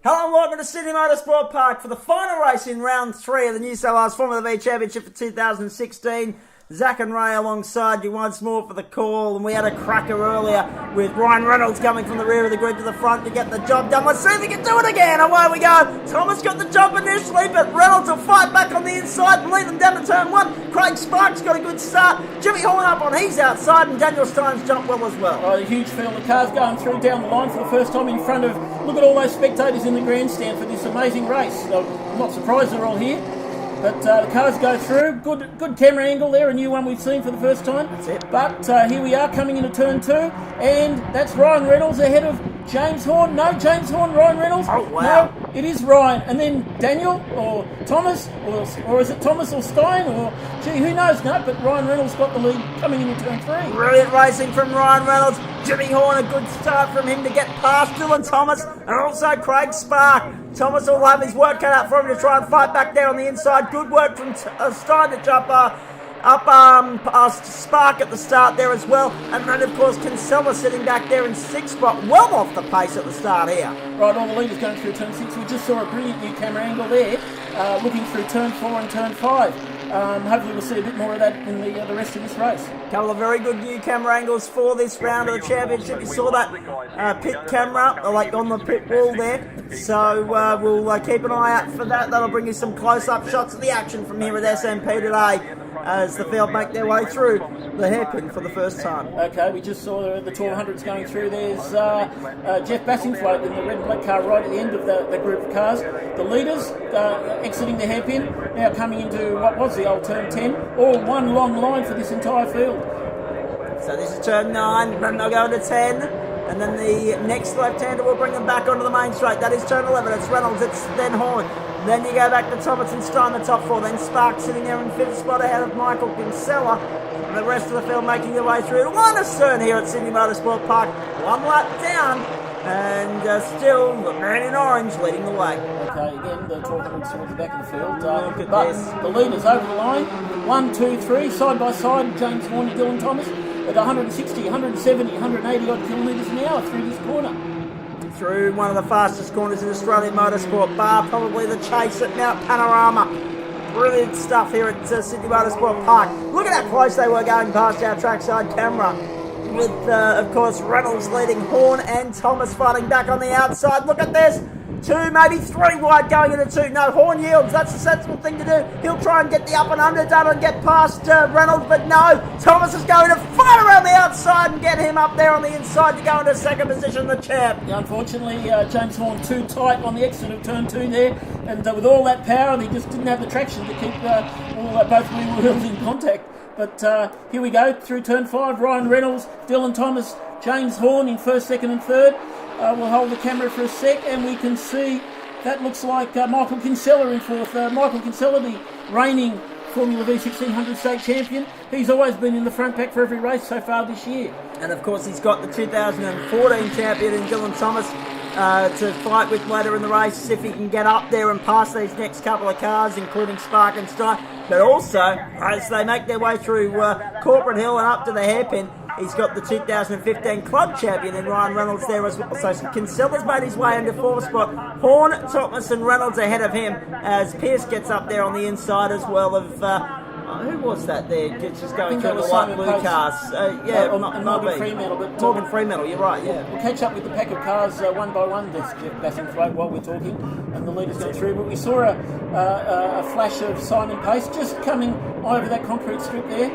Hello and welcome to Sydney Motorsport Park for the final race in round 3 of the New South Wales Formula V Championship for 2016. Zach and Ray alongside you once more for the call, and we had a cracker earlier with Ryan Reynolds coming from the rear of the grid to the front to get the job done. Let's see if we can do it again. Away we go. Thomas got the job initially, but Reynolds will fight back on the inside and lead them down to turn 1. Craig Sparks got a good start. Jimmy Horn up on his outside, and Daniel Steins jumped well as well. A huge field of cars going through down the line for the first time in front of, look at all those spectators in the grandstand for this amazing race. I'm not surprised they're all here. But the cars go through. Good camera angle there, a new one we've seen for the first time. That's it. But here we are coming into turn 2, and that's Ryan Reynolds ahead of James Horn. No, James Horn, Ryan Reynolds. Oh, wow. No, it is Ryan. And then Daniel or Thomas, or is it Thomas or Stein? Or, gee, who knows? No, but Ryan Reynolds got the lead coming into turn 3. Brilliant racing from Ryan Reynolds. Jimmy Horn, a good start from him to get past Dylan Thomas and also Craig Spark. Thomas will have his work cut out for him to try and fight back there on the inside. Good work from Stein to jump past Spark at the start there as well. And then, of course, Kinsella sitting back there in 6th spot, well off the pace at the start here. Right, all the leaders going through turn 6. We just saw a brilliant new camera angle there, looking through turn 4 and turn 5. Hopefully we'll see a bit more of that in the rest of this race. A couple of very good new camera angles for this round of the championship. You saw that pit camera, like on the pit wall there. So we'll keep an eye out for that. That'll bring you some close-up shots of the action from here at SMP today as the field make their way through the hairpin for the first time. Okay, we just saw the 1200s going through. There's Jeff Bassingthwaighte in the red and black car right at the end of the group of cars. The leaders exiting the hairpin, now coming into what was the old turn 10. All one long line for this entire field. So this is turn 9, then they'll go into 10. And then the next left-hander will bring them back onto the main straight. That is turn 11. It's Reynolds, it's then Horn. Then you go back to Thomas and Stein, the top 4. Then Sparks sitting there in 5th spot ahead of Michael Kinsella. And the rest of the field making their way through. One astern here at Sydney Motorsport Park. One lap down. And still the man in orange leading the way. Okay, again, the 1200s towards the back of the field. Look at but this. The leaders over the line. 1, 2, 3, side by side. James Horn and Dylan Thomas at 160, 170, 180 odd kilometres an hour through this corner. Through one of the fastest corners in Australian motorsport, bar probably the chase at Mount Panorama. Brilliant stuff here at Sydney Motorsport Park. Look at how close they were going past our trackside camera. With, of course, Reynolds leading Horn and Thomas fighting back on the outside. Look at this. 2, maybe 3 wide going into 2. No, Horn yields. That's a sensible thing to do. He'll try and get the up and under done and get past Reynolds, but no. Thomas is going to fight around the outside and get him up there on the inside to go into 2nd position, the champ. Yeah, unfortunately, James Horn too tight on the exit of turn 2 there, and with all that power, he just didn't have the traction to keep both wheels in contact. But here we go, through turn 5, Ryan Reynolds, Dylan Thomas, James Horn in 1st, 2nd and 3rd. We'll hold the camera for a sec, and we can see that looks like Michael Kinsella in 4th. Michael Kinsella, the reigning Formula V 1600 state champion. He's always been in the front pack for every race so far this year. And of course he's got the 2014 champion in Dylan Thomas to fight with later in the race if he can get up there and pass these next couple of cars, including Spark and Stein. But also, as they make their way through Corporate Hill and up to the hairpin, he's got the 2015 club champion in Ryan Reynolds there as well. So Kinsella's made his way into 4th spot. Horn, Thomas and Reynolds ahead of him as Pierce gets up there on the inside as well of... who was that there? Just going through the light blue cars. Morgan Fremantle. But, Morgan Fremantle, you're right, yeah. We'll catch up with the pack of cars one by one. There's Jeff Bassingthwaighte while we're talking, and the leaders go through. But we saw a flash of Simon Pace just coming over that concrete strip there.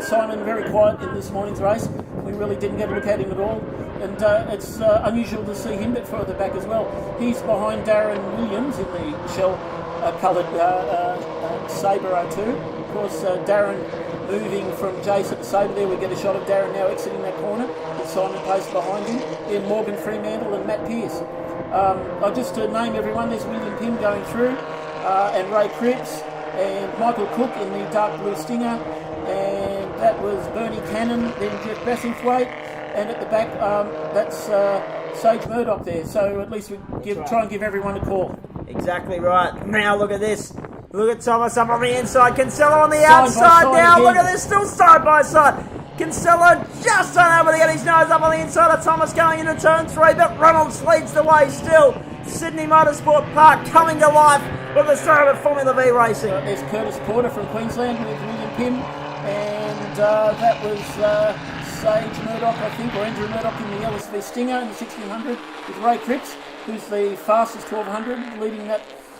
Simon very quiet in this morning's race. We really didn't get a look at him at all. And it's unusual to see him, but further back as well. He's behind Darren Williams in the shell-coloured Sabre 02. Of course, Darren moving from Jace at the Sabre there. We get a shot of Darren now exiting that corner with Simon Pace behind him. Then Morgan Fremantle and Matt Pearce. I'll just name everyone. There's William Pym going through, and Ray Cripps, and Michael Cook in the dark blue Stinger, and that was Bernie Cannon, then Jeff Bassingthwaighte, and at the back, that's Sage Murdoch there. So at least we try and give everyone a call. Exactly right. Now look at this. Look at Thomas up on the inside. Kinsella on the outside now. Look at this, still side by side. Kinsella just unable to get his nose up on the inside of Thomas going into turn 3, but Reynolds leads the way still. Sydney Motorsport Park coming to life with the start of Formula V racing. There's Curtis Porter from Queensland with William Pym, and that was Sage Murdoch, I think, or Andrew Murdoch in the LSV Stinger in the 1600 with Ray Cripps, who's the fastest 1200,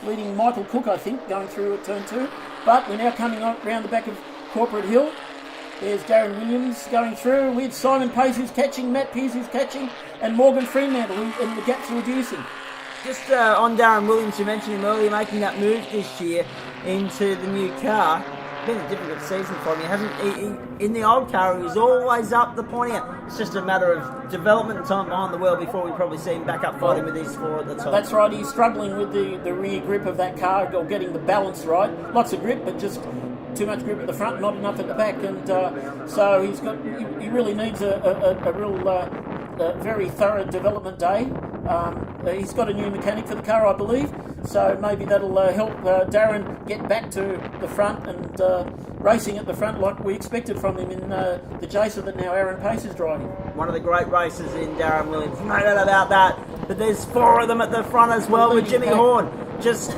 leading Michael Cook, I think, going through at turn 2. But we're now coming around the back of Corporate Hill. There's Darren Williams going through with Simon Pace who's catching, Matt Pearce who's catching, and Morgan Fremantle, and the gaps are reducing. Just on Darren Williams, you mentioned him earlier, making that move this year into the new car. Been a difficult season for him. In the old car, he was always up the pointy end. It's just a matter of development and time behind the wheel before we probably see him back up fighting with these four at the top. That's right. He's struggling with the rear grip of that car, or getting the balance right. Lots of grip, but just too much grip at the front, not enough at the back, and so he really needs a real very thorough development day. He's got a new mechanic for the car, I believe, so maybe that'll help Darren get back to the front and racing at the front like we expected from him in the Jacer that now Aaron Pace is driving. One of the great races in Darren Williams, no doubt about that. But there's four of them at the front as well, with Jimmy Horn just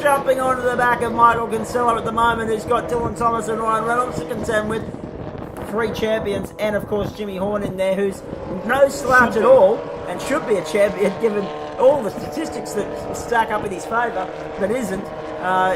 jumping onto the back of Michael Kinsella at the moment, who's got Dylan Thomas and Ryan Reynolds to contend with. 3 champions, and of course Jimmy Horn in there, who's no slouch at all, and should be a champion given all the statistics that stack up in his favour, but isn't.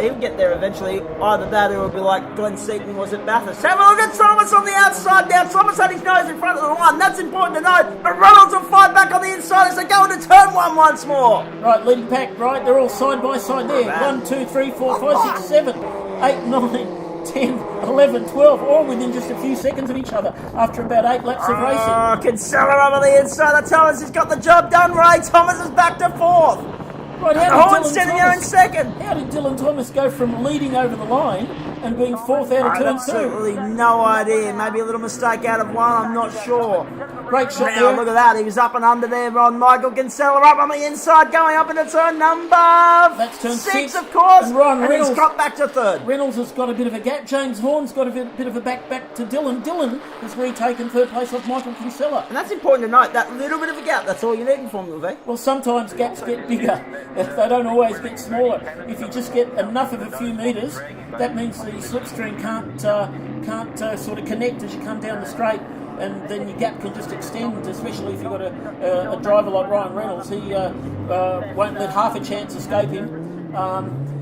He'll get there eventually. Either that, or it'll be like Glenn Seaton was at Bathurst. Have a look at Thomas on the outside now. Thomas had his nose in front of the line. That's important to note. But Reynolds will fight back on the inside as they go into turn 1 once more. Right, leading pack, right? They're all side by side there. 1, 2, 3, 4, 5, 6, 7, 8, 9, 10, 11, 12, all within just a few seconds of each other after about 8 laps of racing. Oh, Kinsella up on the inside of Thomas has got the job done. Ray Thomas is back to 4th. Right, Horn's sitting there in 2nd. How did Dylan Thomas go from leading over the line and being 4th out of turn 2? Absolutely no idea. Maybe a little mistake out of 1, I'm not sure. Great shot now, there. Look at that. He was up and under there on Michael Kinsella, up on the inside, going up into turn number That's turn 6, of course. And Ryan and Reynolds, he's got back to 3rd. Reynolds has got a bit of a gap. James Horn's got a bit of a back to Dylan. Dylan has retaken 3rd place off Michael Kinsella. And that's important to note, that little bit of a gap, that's all you need in Formula V. Well, sometimes gaps get bigger. They don't always get smaller. If you just get enough of a few metres, that means the slipstream can't sort of connect as you come down the straight, and then your gap can just extend, especially if you've got a driver like Ryan Reynolds. He won't let half a chance escape him.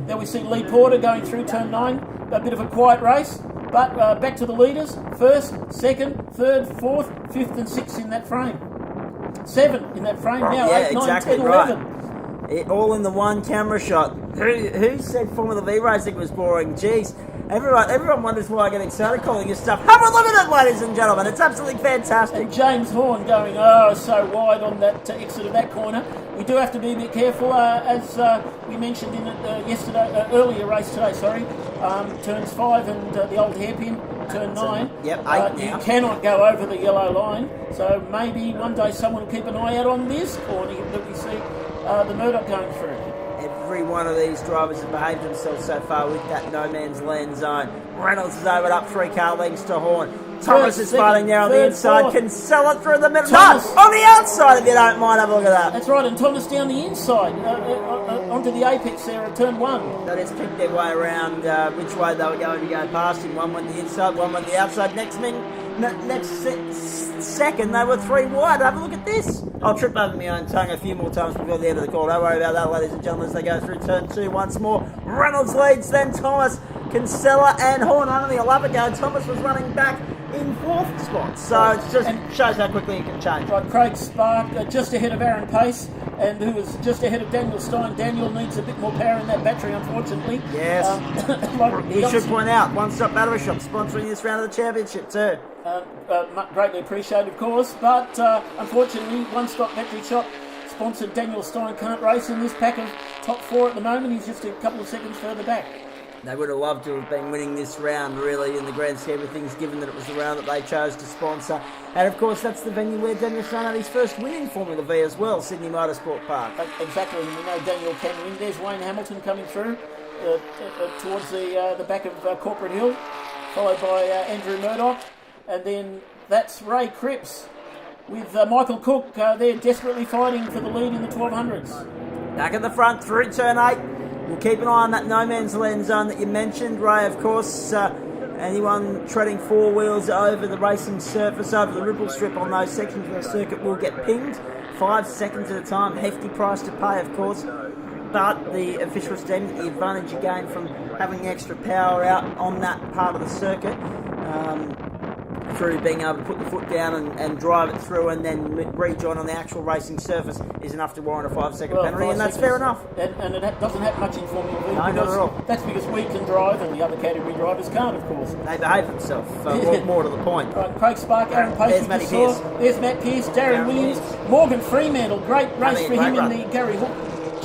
Then we see Lee Porter going through turn 9, a bit of a quiet race, but back to the leaders, 1st, 2nd, 3rd, 4th, 5th and 6th in that frame. 7 in that frame now, yeah, 8, 9, exactly 10, right. 11. It, all in the one camera shot. Who said Formula V racing was boring? Jeez. Everyone wonders why I get excited calling this stuff. Have a look at it, ladies and gentlemen. It's absolutely fantastic. And James Horn going, so wide on that exit of that corner. We do have to be a bit careful, as we mentioned in it earlier race today, turns 5 and the old hairpin, turn 9. Yep, 8 you cannot go over the yellow line, so maybe one day someone will keep an eye out on this corner that we see the Murdoch going through. Every one of these drivers have behaved themselves so far with that no man's land zone. Reynolds is over up 3 car lengths to Horn. Thomas is fighting there on the inside. Can sell it through the middle. No, on the outside if you don't mind. Have a look at that. That's right, and Thomas down the inside onto the apex there at turn 1. They just picked their way around which way they were going to go past him. One went the inside, one went the outside. Next second, they were 3 wide. Have a look at this. I'll trip over my own tongue a few more times before the end of the call. Don't worry about that, ladies and gentlemen, as they go through turn 2 once more. Reynolds leads, then Thomas, Kinsella and Horn. Only a lap ago, Thomas was running back in 4th spot. So it just shows how quickly it can change. Right, Craig Spark just ahead of Aaron Pace, and who was just ahead of Daniel Stein. Daniel needs a bit more power in that battery, unfortunately. Yes. He should point out, One Stop Battery Shop sponsoring this round of the championship too. Greatly appreciated, of course, but unfortunately, One Stop Battery Shop sponsored Daniel Stein can't race in this pack of top 4 at the moment. He's just a couple of seconds further back. They would have loved to have been winning this round, really, in the grand scheme of things, given that it was the round that they chose to sponsor. And, of course, that's the venue where Daniel Stein had his first win in Formula V as well, Sydney Motorsport Park. Exactly, and we know Daniel can win. There's Wayne Hamilton coming through towards the back of Corporate Hill, followed by Andrew Murdoch. And then that's Ray Cripps with Michael Cook. They're desperately fighting for the lead in the 1200s. Back at the front through turn 8. We'll keep an eye on that no man's land zone that you mentioned, Ray, of course. Anyone treading four wheels over the racing surface, over the ripple strip on those sections of the circuit will get pinged. 5 seconds at a time, hefty price to pay, of course. But the officials deem the advantage you gain from having extra power out on that part of the circuit, through being able to put the foot down and drive it through and then rejoin on the actual racing surface, is enough to warrant a 5-second penalty, and that's fair enough. And it doesn't happen much in Formula V. No, not at all. That's because we can drive and the other category drivers can't, of course. They behave themselves, more to the point. Right, Craig Spark, Aaron Pace. There's Matty Pearce. There's Matt Pearce, Darren Williams, Morgan Fremantle. Great race for him in the Gary Hook.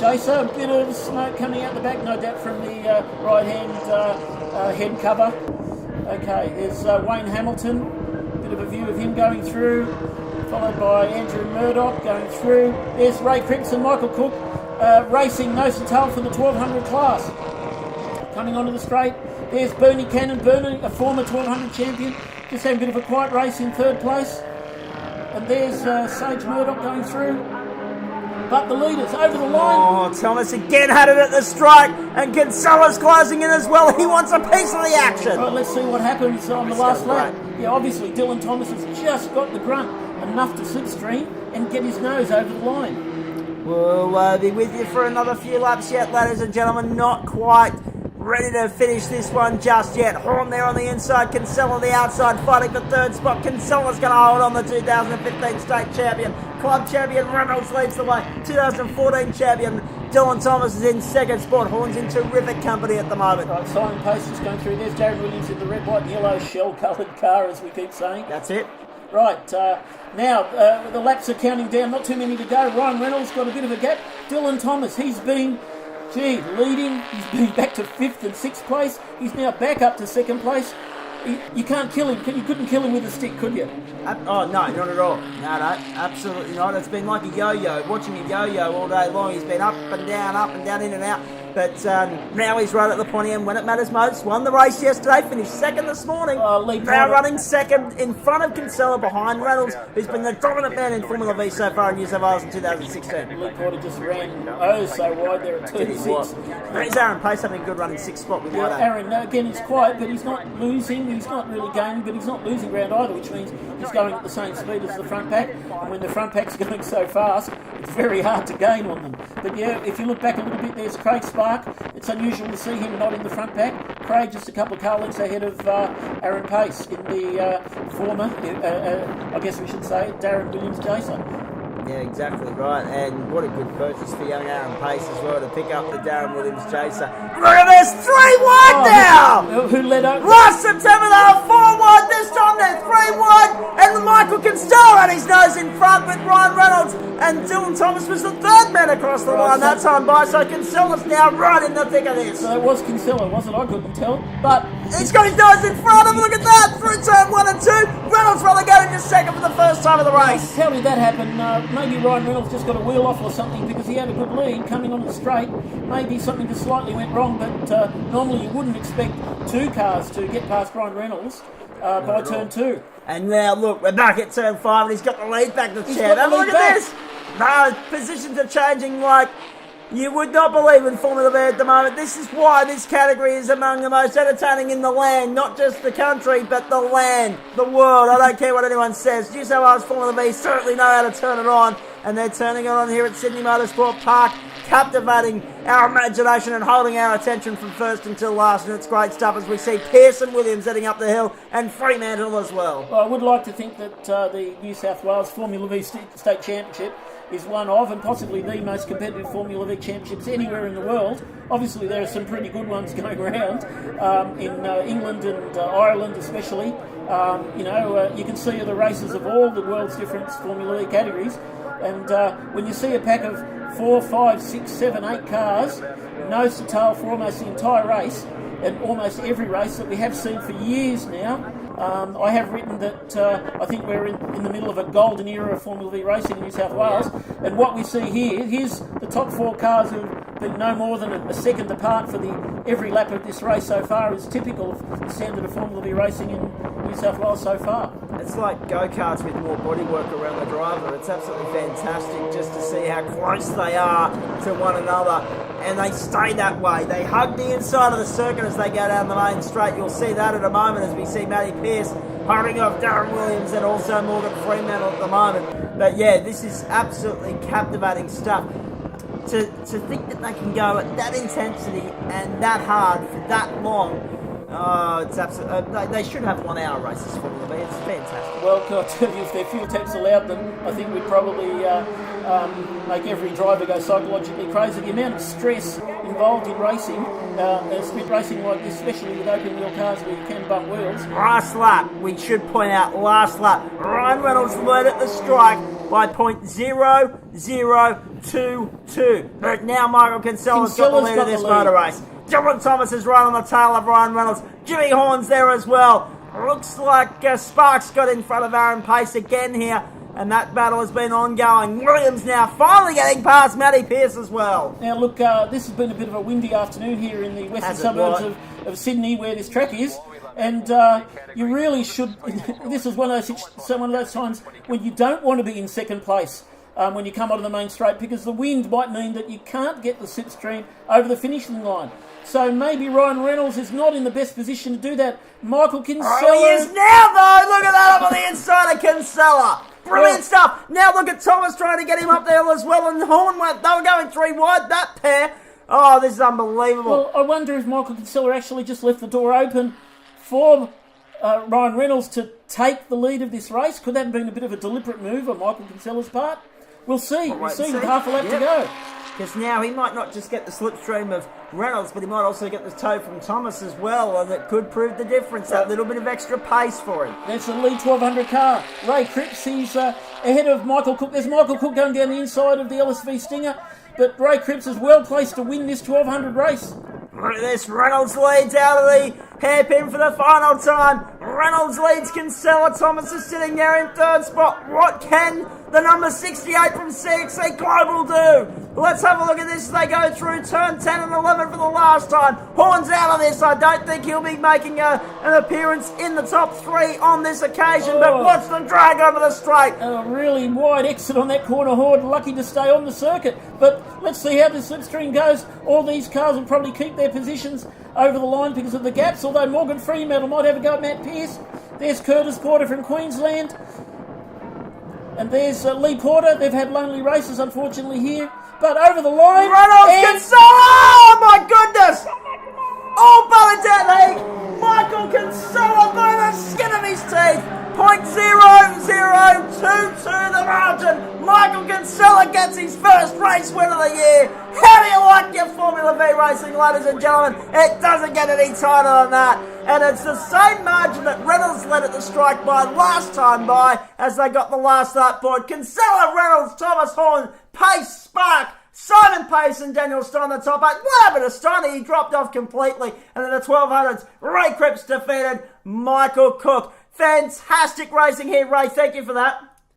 Jason, a bit of smoke coming out the back, no doubt from the right-hand head cover. Okay, there's Wayne Hamilton. Bit of a view of him going through, followed by Andrew Murdoch going through. There's Ray Cripps and Michael Cook racing nose to tail for the 1200 class. Coming onto the straight, there's Bernie Cannon. Bernie, a former 1200 champion, just having a bit of a quiet race in third place. And there's Sage Murdoch going through. But the leaders over the line. Oh, Thomas again had it at the strike, and Kinsella's closing in as well. He wants a piece of the action. Right, let's see what happens on the last lap. Yeah, obviously Dylan Thomas has just got the grunt enough to slipstream and get his nose over the line. We'll be with you for another few laps yet, ladies and gentlemen. Not quite ready to finish this one just yet. Horn there on the inside, Kinsella on the outside, fighting for third spot. Kinsella's going to hold on, the 2015 state champion. Club champion Reynolds leads the way. 2014 champion Dylan Thomas is in second spot. Horn's in terrific company at the moment. Right, Simon Pace is going through. There's Darren Williams in the red, white and yellow shell-coloured car, as we keep saying. That's it. Right, now the laps are counting down, not too many to go. Ryan Reynolds got a bit of a gap. Dylan Thomas, he's been leading. He's been back to 5th and 6th place. He's now back up to 2nd place. You can't kill him. You couldn't kill him with a stick, could you? Oh, no, not at all. No, absolutely not. It's been like a yo-yo. Watching a yo-yo all day long. He's been up and down, in and out. But now he's right at the pointy end when it matters most. Won the race yesterday, finished second this morning. Now running second in front of Kinsella, behind Reynolds, who's been the dominant man in Formula V so far in New South Wales in 2016. Lee Porter just ran so wide there at 26. There's Aaron Pace having a good run in 6th spot with White. Aaron, again, he's quiet, but he's not losing. He's not really gaining, but he's not losing ground either, which means he's going at the same speed as the front pack. And when the front pack's going so fast, it's very hard to gain on them. But yeah, if you look back a little bit, there's Craig Spark. It's unusual to see him not in the front pack. Craig just a couple of car lengths ahead of Aaron Pace in the former, I guess we should say, Darren Williams Jason. Yeah, exactly right. And what a good purchase for young Aaron Pace as well to pick up the Darren Williams chaser. Look at this, 3 wide now! Who led over? Last September they were 4 wide, this time they're 3 wide, and Michael Kinsella had his nose in front with Ryan Reynolds, and Dylan Thomas was the third man across the line that time by, so Kinsella's now right in the thick of this. So it was Kinsella, wasn't I? Couldn't tell, but he's got his nose in front of him, look at that, through turn 1 and 2, Reynolds relegated to second for the first time of the race. How did that happen? Maybe Ryan Reynolds just got a wheel off or something because he had a good lead coming on the straight. Maybe something just slightly went wrong, but normally you wouldn't expect 2 cars to get past Ryan Reynolds by turn 2. And now look, we're back at turn 5 and he's got the lead back to Chad. Have a look at this! No, positions are changing like you would not believe in Formula V at the moment. This is why this category is among the most entertaining in the land. Not just the country, but the land, the world. I don't care what anyone says. New South Wales Formula V certainly know how to turn it on. And they're turning it on here at Sydney Motorsport Park, captivating our imagination and holding our attention from first until last. And it's great stuff as we see Pearson Williams heading up the hill and Fremantle as well. Well, I would like to think that the New South Wales Formula V State Championship is one of, and possibly the most competitive Formula V championships anywhere in the world. Obviously, there are some pretty good ones going around in England and Ireland especially. You can see the races of all the world's different Formula V categories. And when you see a pack of 4, 5, 6, 7, 8 cars, nose to tail for almost the entire race, and almost every race that we have seen for years now, I have written that I think we're in the middle of a golden era of Formula V racing in New South Wales. And what we see here's the top 4 cars who've been no more than a second apart for every lap of this race so far, is typical of the standard of Formula V racing in New South Wales so far. It's like go-karts with more bodywork around the driver. It's absolutely fantastic just to see how close they are to one another. And they stay that way. They hug the inside of the circuit as they go down the main straight. You'll see that in a moment as we see Matty Pearce hurrying off Darren Williams and also Morgan Fremantle at the moment. But yeah, this is absolutely captivating stuff. To think that they can go at that intensity and that hard for that long, it's absolutely. They should have 1 hour races for Formula B. It's fantastic. Well, can I tell you, if their fuel tax allowed them, I think we'd probably make every driver go psychologically crazy. The amount of stress involved in racing, sprint racing like this, especially with open wheel cars where you can bump wheels. Last lap, we should point out, last lap, Ryan Reynolds led at the strike by .0022. But now Michael Kinsella's got the lead of this motor race. Dylan Thomas is right on the tail of Ryan Reynolds. Jimmy Horn's there as well. Looks like Sparks got in front of Aaron Pace again here. And that battle has been ongoing. Williams now finally getting past Matty Pearce as well. Now look, this has been a bit of a windy afternoon here in the western suburbs of Sydney where this track is. And you really should, this is one of those times when you don't want to be in second place when you come onto the main straight, because the wind might mean that you can't get the slipstream over the finishing line. So maybe Ryan Reynolds is not in the best position to do that. Michael Kinsella... Oh, he is now, though! Look at that up on the inside of Kinsella! Brilliant stuff! Now look at Thomas trying to get him up there as well, and Horn went, they were going 3 wide, that pair. Oh, this is unbelievable. Well, I wonder if Michael Kinsella actually just left the door open for Ryan Reynolds to take the lead of this race. Could that have been a bit of a deliberate move on Michael Kinsella's part? We'll see. We'll see with half a lap to go. Because now he might not just get the slipstream of Reynolds, but he might also get the tow from Thomas as well, and it could prove the difference, that little bit of extra pace for him. That's the lead 1200 car. Ray Cripps, he's ahead of Michael Cook. There's Michael Cook going down the inside of the LSV Stinger, but Ray Cripps is well placed to win this 1200 race. Look at this, Reynolds leads out of the hairpin for the final time. Reynolds leads Kinsella. Thomas is sitting there in third spot. What can the number 68 from CXC Global do? Let's have a look at this as they go through turn 10 and 11 for the last time. Horn's out of this. I don't think he'll be making an appearance in the top 3 on this occasion, but watch them drag over the straight. A really wide exit on that corner. Horn lucky to stay on the circuit, but let's see how the slipstream goes. All these cars will probably keep their positions over the line because of the gaps, although Morgan Fremantle might have a go at Matt Pearce. There's Curtis Porter from Queensland. And there's Lee Porter. They've had lonely races, unfortunately, here. But over the line... Reynolds Kinsella! Oh, my goodness! All but deadly! Michael Kinsella by the skin of his teeth! .0022 the margin! Michael Kinsella gets his first race win of the year! How do you like your Formula V racing, ladies and gentlemen? It doesn't get any tighter than that. And it's the same margin that Reynolds led at the strike by last time by as they got the last lap point. Kinsella, Reynolds, Thomas Horn, Pace, Spark, Simon Pace and Daniel Stein the top 8. What happened to Stein? He dropped off completely. And in the 1200s, Ray Cripps defeated Michael Cook. Fantastic racing here, Ray. Thank you for that.